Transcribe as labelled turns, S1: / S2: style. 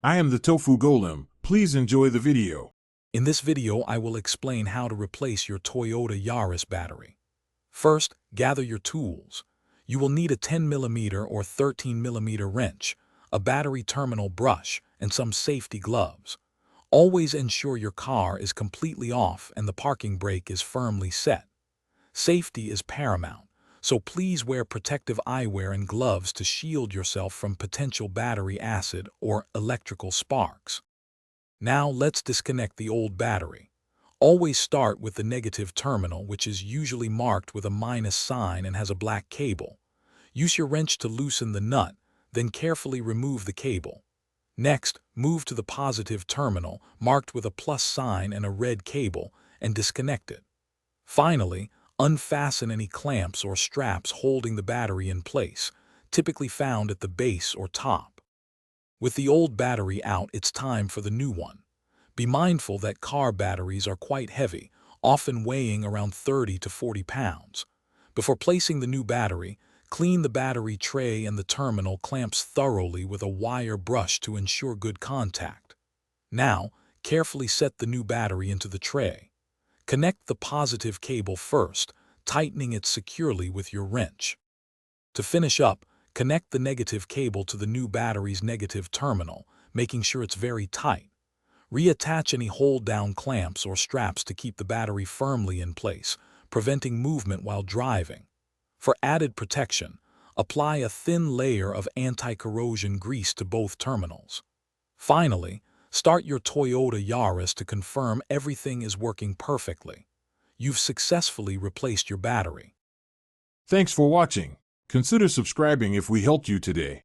S1: I am the Tofu Golem. Please enjoy the video.
S2: In this video, I will explain how to replace your Toyota Yaris battery. First, gather your tools. You will need a 10mm or 13mm wrench, a battery terminal brush, and some safety gloves. Always ensure your car is completely off and the parking brake is firmly set. Safety is paramount, so please wear protective eyewear and gloves to shield yourself from potential battery acid or electrical sparks. Now let's disconnect the old battery. Always start with the negative terminal, which is usually marked with a minus sign and has a black cable. Use your wrench to loosen the nut, then carefully remove the cable. Next, move to the positive terminal, marked with a plus sign and a red cable, and disconnect it. Finally, unfasten any clamps or straps holding the battery in place, typically found at the base or top. With the old battery out, it's time for the new one. Be mindful that car batteries are quite heavy, often weighing around 30 to 40 pounds. Before placing the new battery, clean the battery tray and the terminal clamps thoroughly with a wire brush to ensure good contact. Now, carefully set the new battery into the tray. Connect the positive cable first, tightening it securely with your wrench. To finish up, connect the negative cable to the new battery's negative terminal, making sure it's very tight. Reattach any hold-down clamps or straps to keep the battery firmly in place, preventing movement while driving. For added protection, apply a thin layer of anti-corrosion grease to both terminals. Finally, start your Toyota Yaris to confirm everything is working perfectly. You've successfully replaced your battery.
S1: Thanks for watching. Consider subscribing if we helped you today.